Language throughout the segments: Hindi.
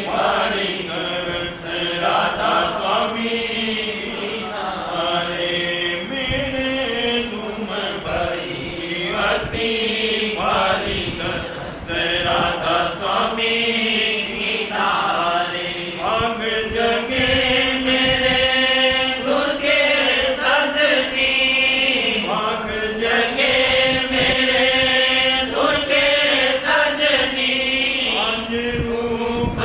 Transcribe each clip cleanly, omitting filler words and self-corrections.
वाली तरस राधा स्वामी अरे मेरे तुम भाई अति वाली तरस राधा स्वामी भाग जगे मेरे दुर्गे सजनी भाग जगे मेरे दुर्गे सजनी आज रूप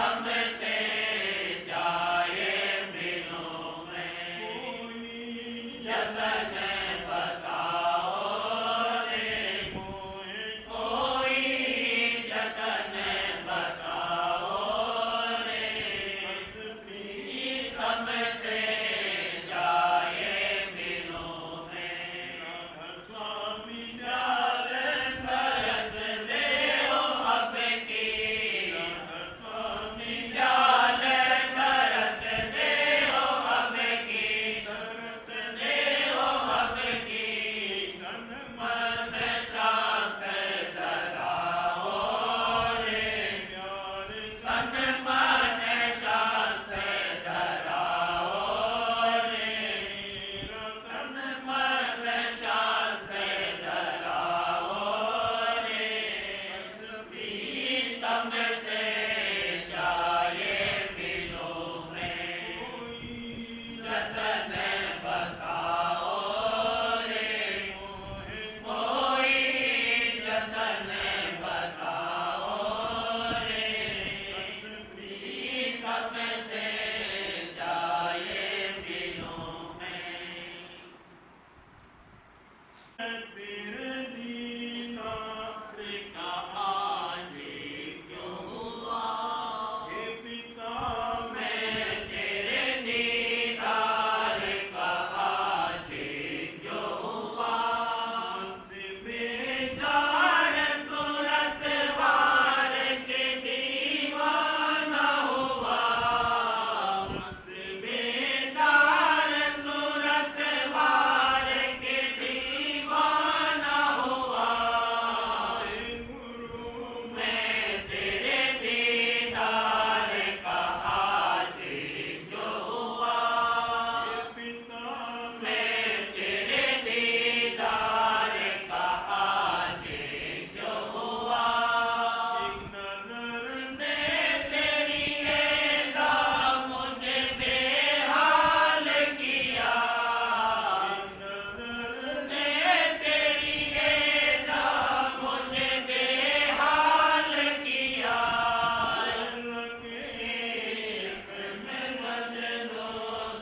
तम से जाए मिलूं मैं, कोई जतन बताओ रे मोहे, कोई जतन बताओ रे, तम से जाए मिलूं मैं। राधा स्वामी जाल तरस दे हो अब की, राधा स्वामी जाल तरस दे हो अब की, तरस दे हो अब की, तन मन शांत धराओ रे प्यार, तन मन शांत धराओ रे, तन मन शांत धराओ रे, प्रीतम से जाए मिलूं मैं, जतन बताओ रे मोहे, कोई जतन बताओ रे, प्रीतम से जाए मिलूं मैं। तेरे दीदार का आज क्यों हुआ, हे पिता मैं तेरे दीदार का आज क्यों हुआ, मुझसे बेजार सूरत वार के दीवाना हुआ, मुझसे बेजार सूरत वार के दीवाना हुआ, हे गुरु मैं तेरे दीदार का आशिक जो हुआ, हे पिता मैं तेरे दीदार का आशिक जो हुआ, एक नजर ने तेरी लेदा मुझे बेहाल किया, एक नजर ने तेरी लेदा मुझे बेहाल किया, लगे इसमें मजनू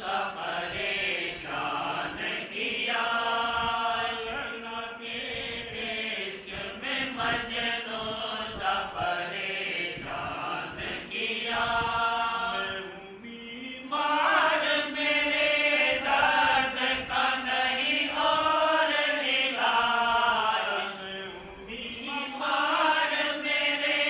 सा परेशान किया, लगे इश्क में मजनू सा परेशान किया, मैं हूँ बीमार मेरे दर्द का नहीं और इलाज, मैं हूँ बीमार मेरे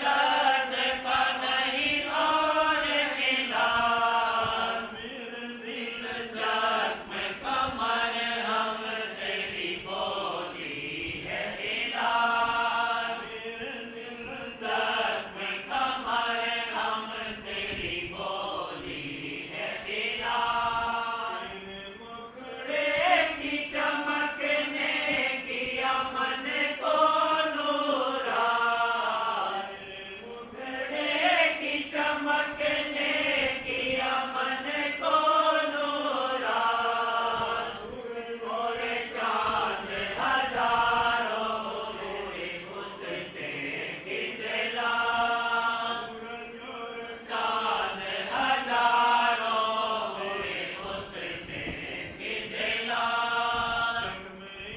दर्द का नहीं और इलाज, मेरे दिल जख्म कमर हम तेरी बोली है इलाज, मेरे दिल जख्म कमर हम तेरी बोली है इलाज, तेरे मुखड़े की चमक ने किया मन को नूरा, तेरे मुखड़े की चमक ने किया मन को नूरा, सूरज और चांद हजारों हुए उससे खिजला, सूरज और चांद हजारों हुए उससे खिजला,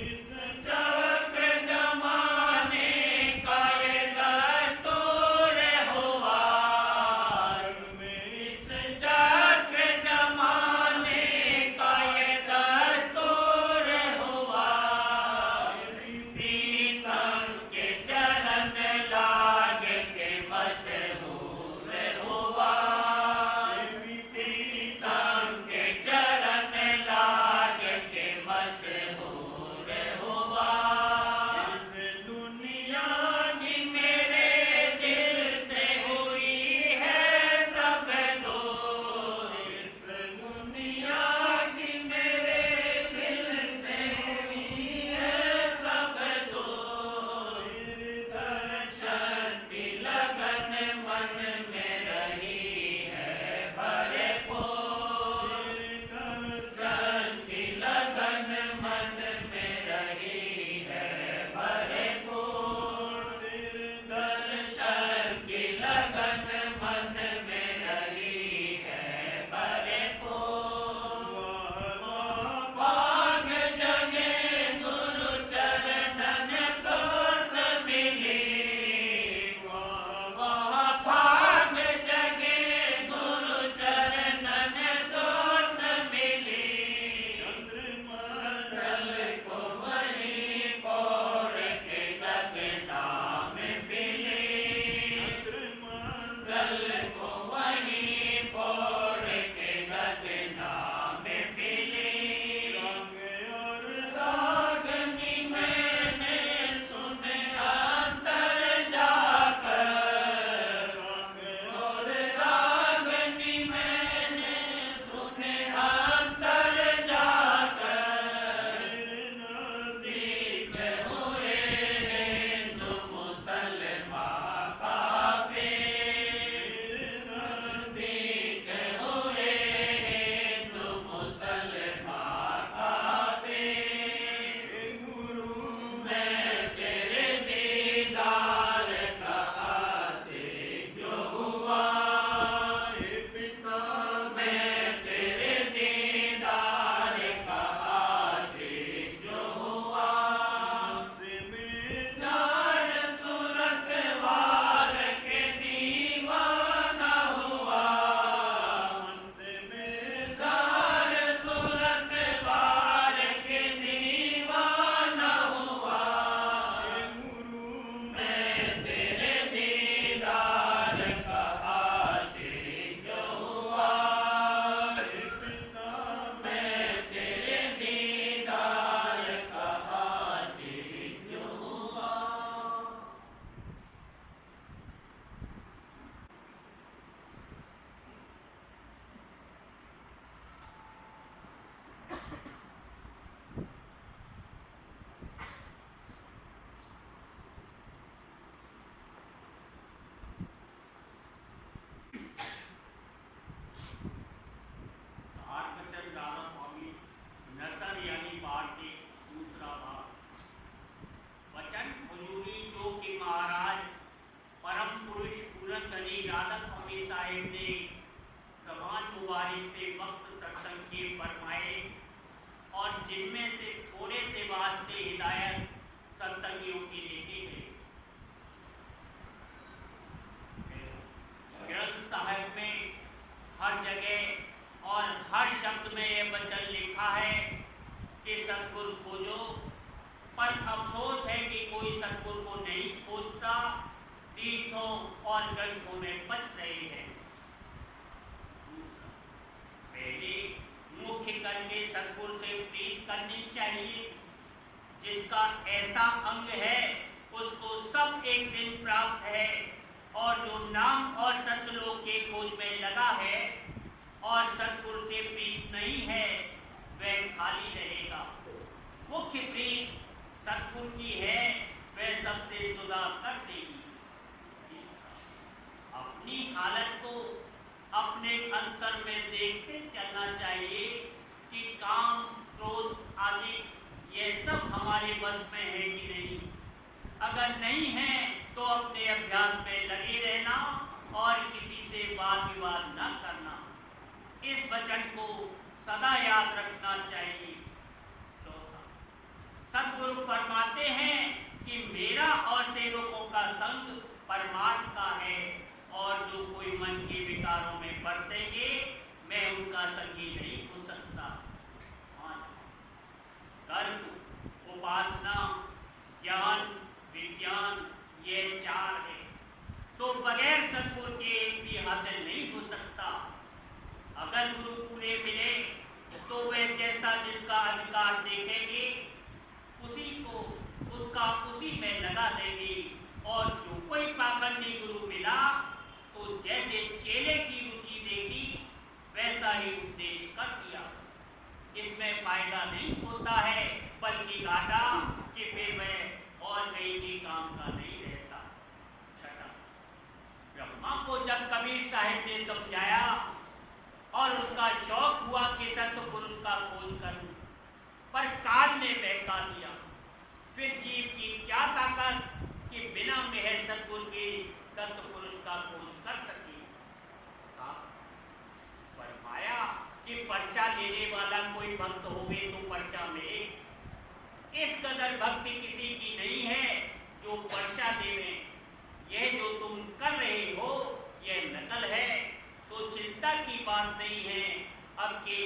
इस चक्र जमाने का ये दस्तूर हुआ, इस चक्र जमाने का ये दस्तूर हुआ, प्रीतम के चरण लाग के मशहूर हुआ, प्रीतम के चरण लाग के मशहूर हुआ, इस दुनिया की मेरे दिल से हुई है सब दूर, इस दुनिया की मेरे दिल से हुई है सब दूर, दर्शन की लगन मन में रही है भरपूर, दर्शन की लगन मन में रही है भरपूर, दर्शन की लगन मन राधा स्वामी साहिब ने समान मुबारक से वक्त सत्संग के फरमाए और जिनमें से थोड़े से वास्ते हिदायत सत्संगियों की लिखी गई। ग्रंथ साहिब में हर जगह और हर शब्द में यह वचन लिखा है कि सतगुरु खोजो, पर अफसोस है कि कोई सतगुरु को नहीं खोजता, तीर्थों और ग्रंथों में बच रहे हैं। पहले मुख्य करके सतगुरु से प्रीत करनी चाहिए। जिसका ऐसा अंग है उसको सब एक दिन प्राप्त है, और जो नाम और सतलोक के खोज में लगा है और सतगुरु से प्रीत नहीं है वह खाली रहेगा। मुख्य प्रीत सतगुरु की है, वह सबसे जुदा कर देगी। अपनी हालत को अपने अंतर में देखते चलना चाहिए कि काम, क्रोध आदि ये सब हमारे बस में है कि नहीं। अगर नहीं है तो अपने अभ्यास में लगे रहना और किसी से वाद विवाद न करना। इस वचन को सदा याद रखना चाहिए। चौथा, सतगुरु फरमाते हैं कि मेरा और सेवकों का संग परमार्थ का है, और जो कोई मन के विकारों में बरतेंगे मैं उनका संगी नहीं हो सकता। कर्म, उपासना, ज्ञान, विज्ञान ये चार है, तो बगैर सतगुरु के एक भी हासिल नहीं हो सकता। अगर गुरु पूरे मिले तो वह जैसा जिसका अधिकार देखेंगे उसी को उसका उसी में लगा देंगे, और जो कोई पाखंडी गुरु मिला तो जैसे चेले की रुचि देखी वैसा ही उपदेश कर दिया। इसमें फायदा नहीं होता है बल्कि घाटा, कि फिर वह और कहीं के काम का नहीं रहता। छठा, ब्रह्मा को जब कबीर साहिब ने समझाया और उसका शौक हुआ कि सत्य पुरुष का खोज करूं, पर काल ने बहका दिया। फिर जीव की क्या ताकत कि बिना मेहर सतगुरु के सत्य पुरुष का खोज कर सके। फरमाया कि पर्चा लेने वाला कोई भक्त होवे तो पर्चा मिले। इस कदर भक्ति किसी की नहीं है जो पर्चा देवे। यह जो तुम कर रहे हो यह नकल है, तो चिंता की बात नहीं है। अब के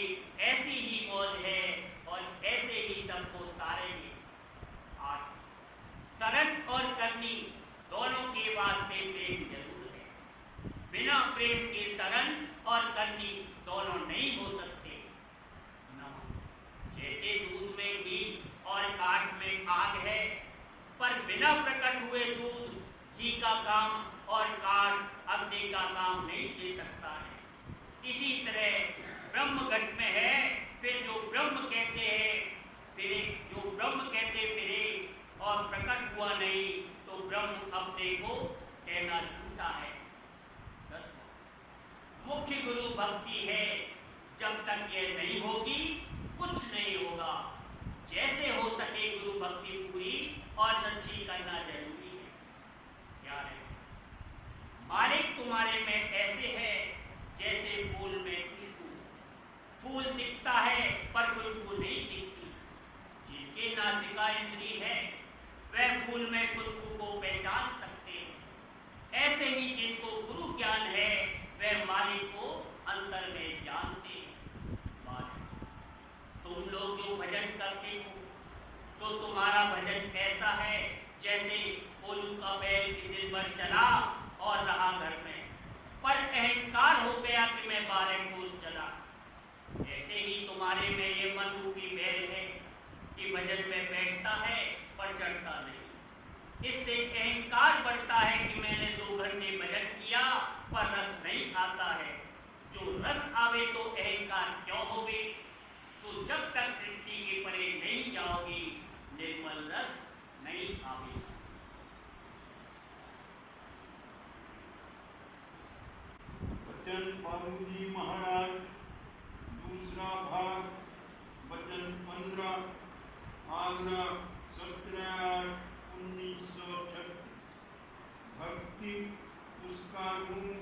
ऐसी ही मौज है और ऐसे ही सबको तारेंगे। शरण और करनी दोनों के वास्ते प्रेम जरूर है। बिना प्रेम के शरण और करनी दोनों नहीं हो सकते। जैसे दूध में घी और काठ में आग है, पर बिना प्रकट हुए दूध घी का काम और काठ अग्नि का काम नहीं दे सकता है। इसी तरह ब्रह्म घट में है, फिर जो ब्रह्म कहते हैं फिरे, जो ब्रह्म कहते फिरे और प्रकट हुआ नहीं तो ब्रह्म अपने को कहना झूठा है। मुख्य गुरु भक्ति है, जब तक यह नहीं होगी कुछ नहीं होगा। जैसे हो सके गुरु भक्ति पूरी और सच्ची करना जरूरी है। क्या है? मालिक तुम्हारे में ऐसे है जैसे फूल में खुशबू। फूल दिखता है पर खुशबू नहीं दिखती। जिनके नासिका इंद्री है वह फूल में खुशबू को पहचान सकते हैं। ऐसे ही जिनको गुरु ज्ञान है वह मालिक को अंतर में जानते हैं। तुम लोग जो भजन करते हो तो तुम्हारा भजन ऐसा है जैसे कोलू का बैल के दिल भर चला और रहा घर में, पर अहंकार हो गया कि मैं 12 कोस चला। ऐसे ही तुम्हारे में ये मन रूपी बैल है कि भजन में बैठता है पर चढ़ता नहीं। इससे अहंकार बढ़ता है कि मैंने 2 घंटे भजन किया पर रस नहीं आता है। जो रस आवे तो अहंकार क्यों होवे। तो जब तक तृप्ति के परे नहीं जाओगी निर्मल रस नहीं आवे। वचन बाबू जी महाराज, दूसरा भाग, वचन 15, आगरा 17/8/1936। भक्ति उसका रूप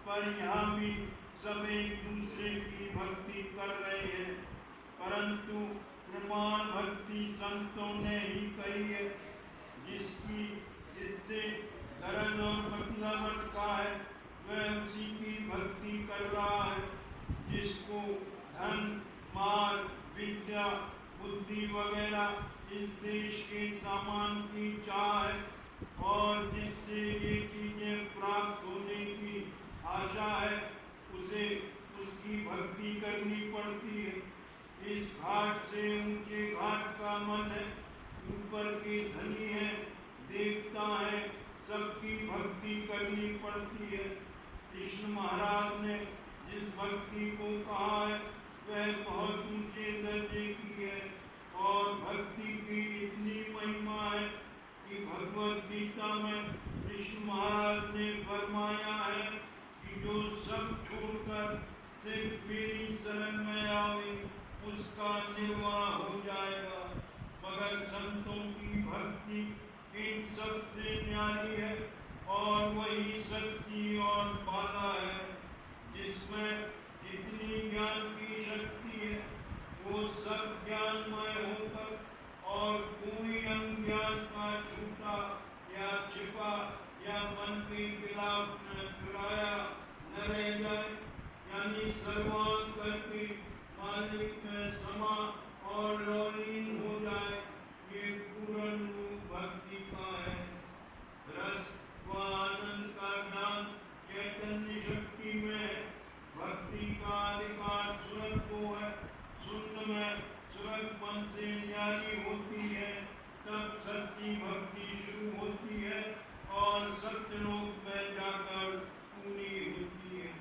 पर यहाँ भी सब एक दूसरे की भक्ति कर रहे हैं, परंतु प्रमाण भक्ति संतों ने ही कही है, जिससे दर्द और बदलावट का है वह उसी की भक्ति कर रहा है। जिसको धन, माल, विद्या, बुद्धि वगैरह इस देश के सामान की चाह है और जिससे ये चीजें प्राप्त होने की आशा है, उसे उसकी भक्ति करनी पड़ती है। इस घाट से ऊंचे घाट का मन है, ऊपर के धनी है, देवता है, सबकी भक्ति करनी पड़ती है। कृष्ण महाराज ने जिस भक्ति को कहा है वह बहुत ऊंचे दर्जे की है और भक्ति की इतनी महिमा है कि भगवद गीता में कृष्ण महाराज ने फरमाया है कि जो सब छोड़कर सिर्फ मेरी शरण में आवे उसका निर्वाह हो जाएगा। मगर संतों की भक्ति इन सब से न्यारी है और वही सच्ची और बाधा है, जिसमें जितनी ज्ञान की शक्ति है वो सब ज्ञानमय होकर और कोई अज्ञान का छूटा या छिपा या मन के खिलाफ न चुराया न रह जाए, यानी सर्वांग करके मालिक में समा और लौलीन हो जाए। ये पूर्ण रूप भक्ति का है। रस व आनंद का ज्ञान चैतन्य शक्ति में है। भक्ति का अधिकार सुरत को है। शून्य में सुरत मन से न्यारी होती है, तब सच्ची भक्ति शुरू होती है और सत्यलोक में जाकर पूरी होती है।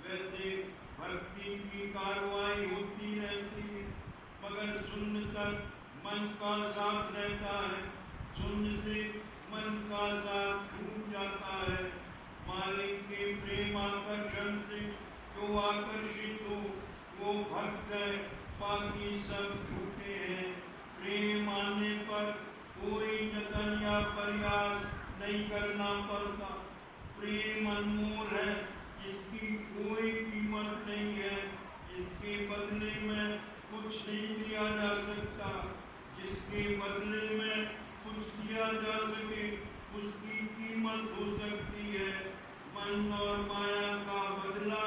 वैसे भक्ति की कार्रवाई होती रहती है, मगर शून्य तक मन का साथ रहता है। शून्य से मन का साथ छूट जाता है। मालिक के प्रेम आकर्षण से जो आकर्षित हो वो भक्त है, बाकी सब झूठे हैं। प्रेम आने पर कोई जतन या प्रयास नहीं करना पड़ता। प्रेम अनमोल है, इसकी कोई कीमत नहीं है, इसके बदले में कुछ नहीं दिया जा सकता। जिसके बदले में कुछ दिया जा सके उसकी कीमत हो सकती है। मन और माया का बदला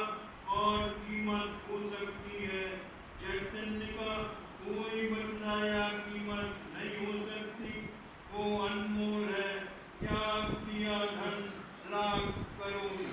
और कीमत हो सकती है। चैतन्य का कोई बदला या कीमत नहीं हो सकती, वो अनमोल है। त्याग दिया धन लाख करोड़।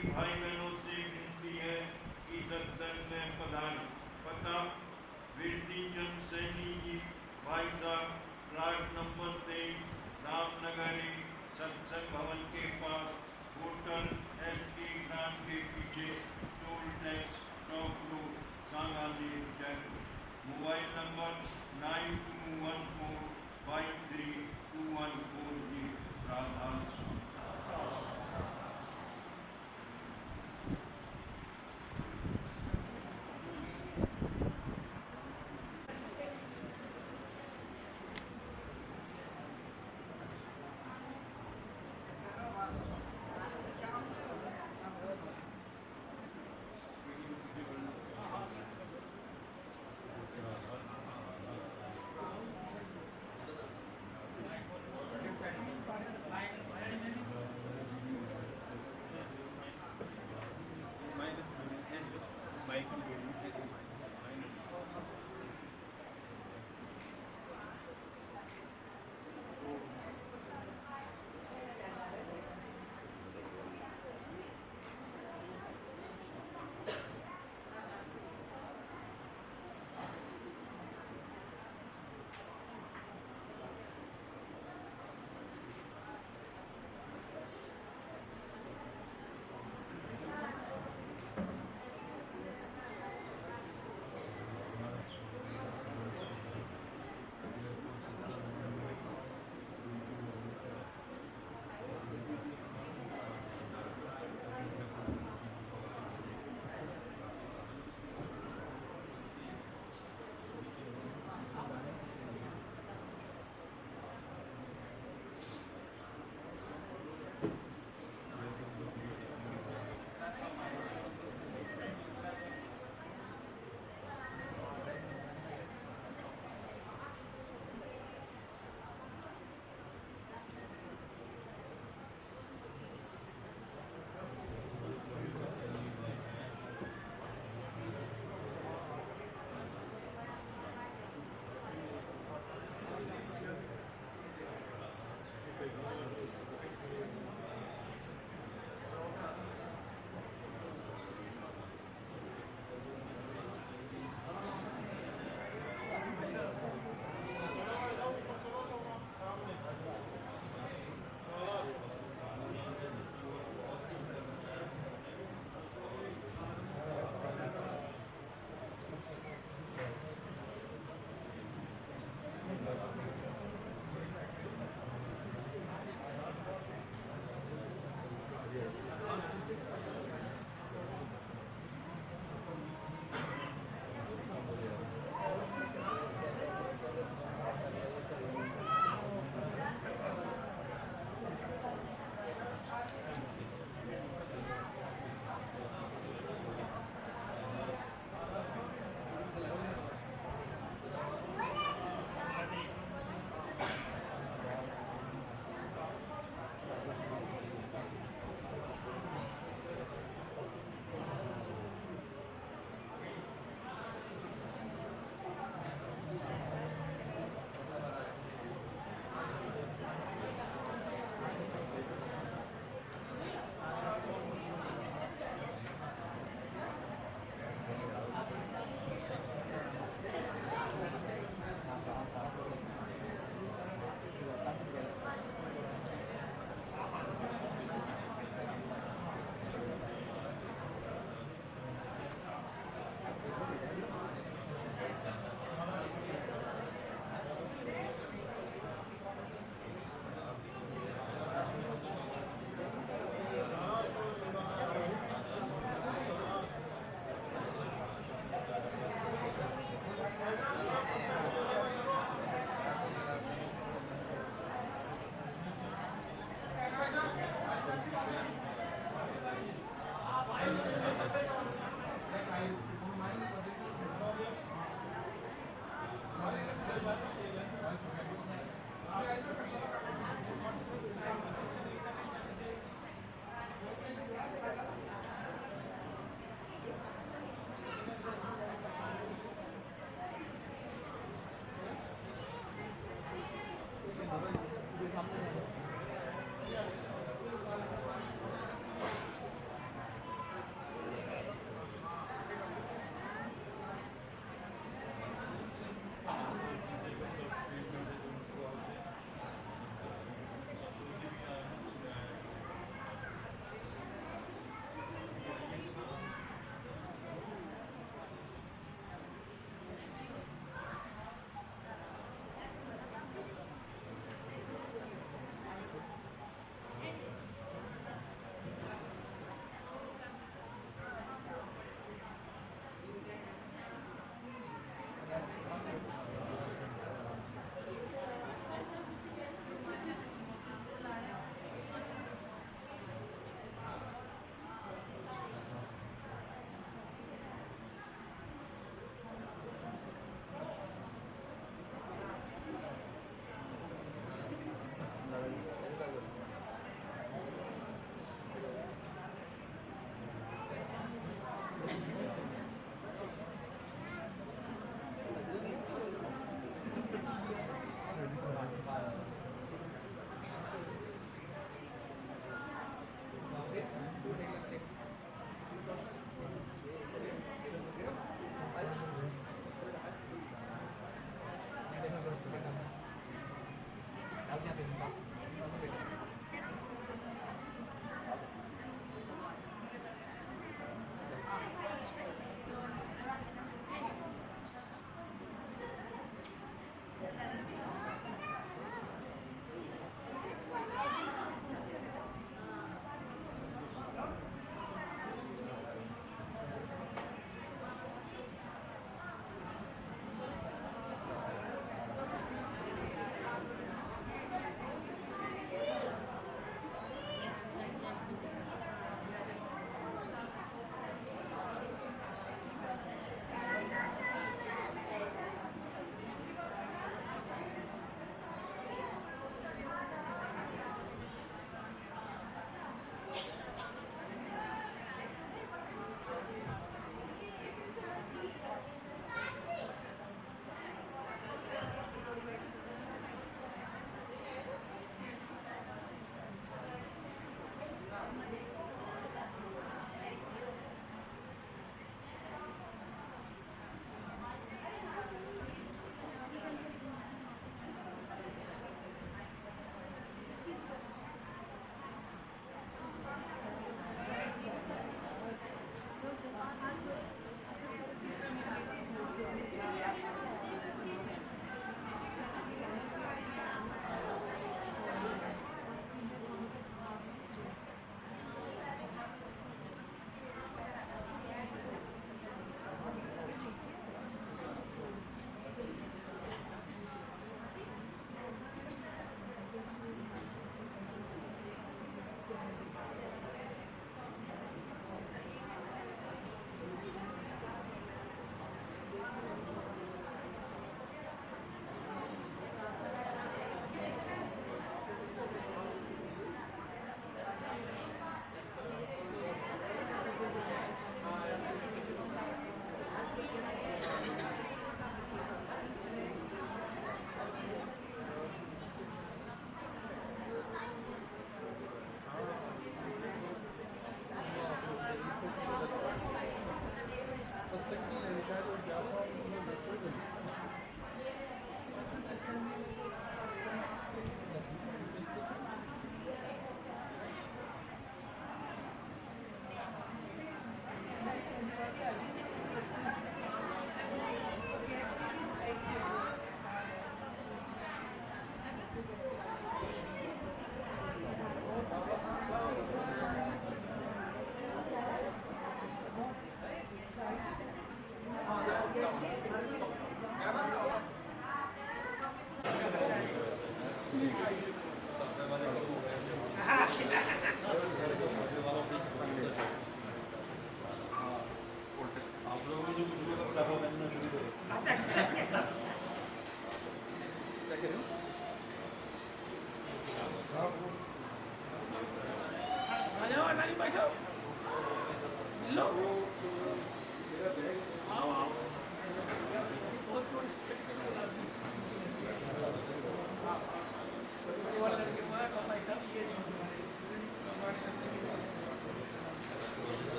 सभी भाई बहनों से विनती है कि सत्संग में पधारें। पता वीरती चंद सैनी जी, भाई साहब, प्लाट नंबर 23, रामनगरी, सत्संग भवन के पास, होटल एसके ग्राम के पीछे, toll tax top road, Sanganer, Jaipur. Mobile number 9214532140। Radha Swami.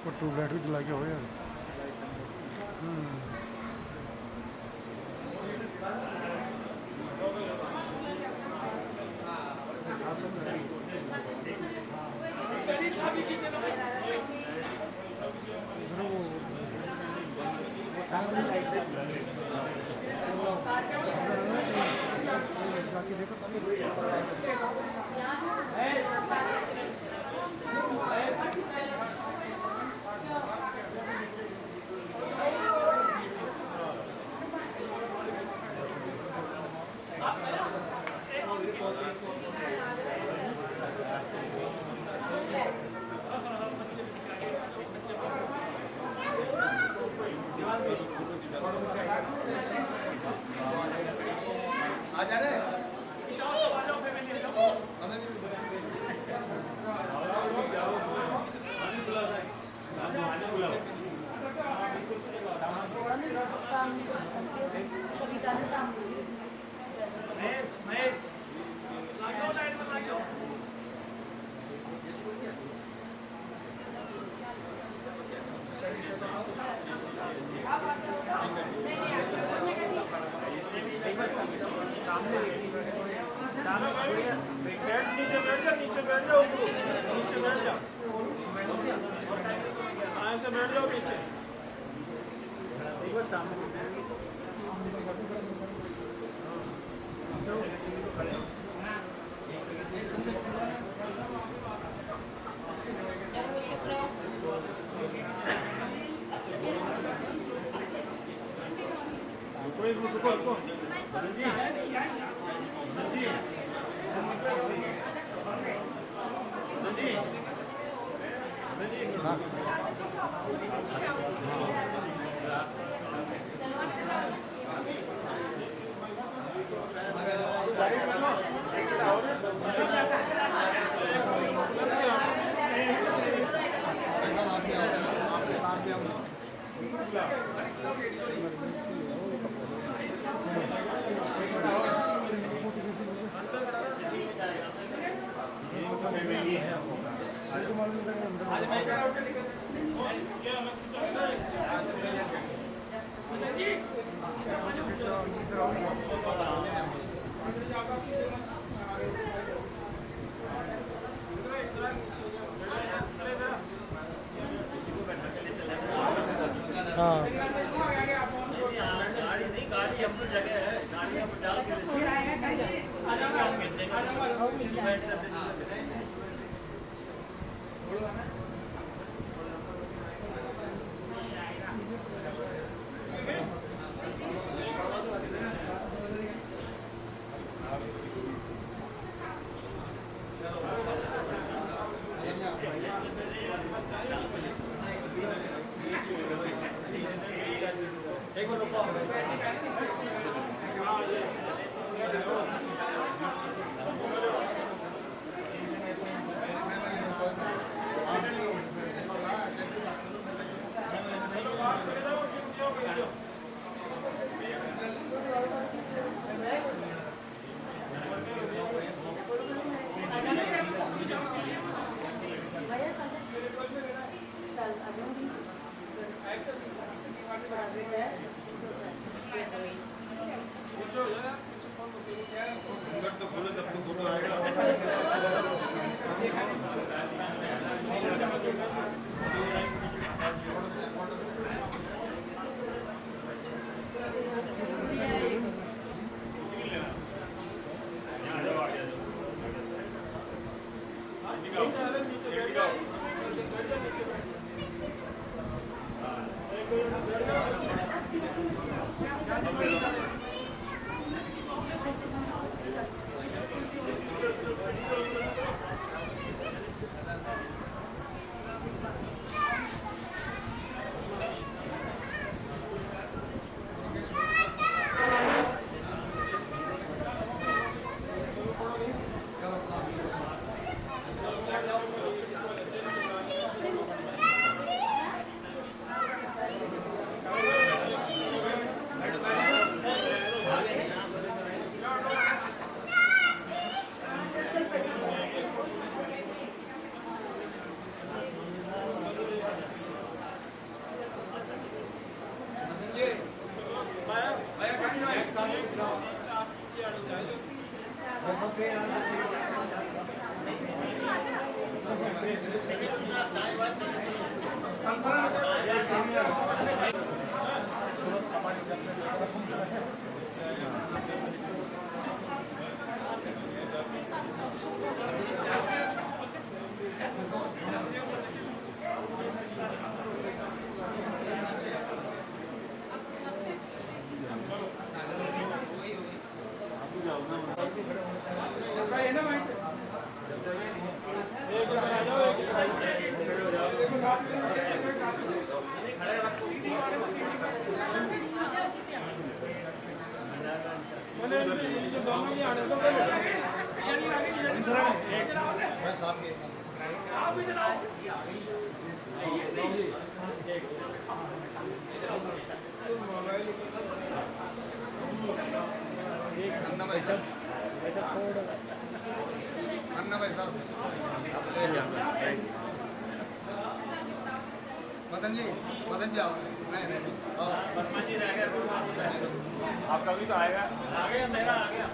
और ट्यूबलाइट भी जला के हो यार। मदन जी आओ। नहीं वर्मा जी रह गया, आपका भी तो आएगा। आ गया, मेरा आ गया।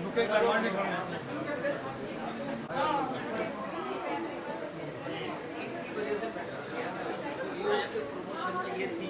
रुके करवाने प्रमोशन में ये थी।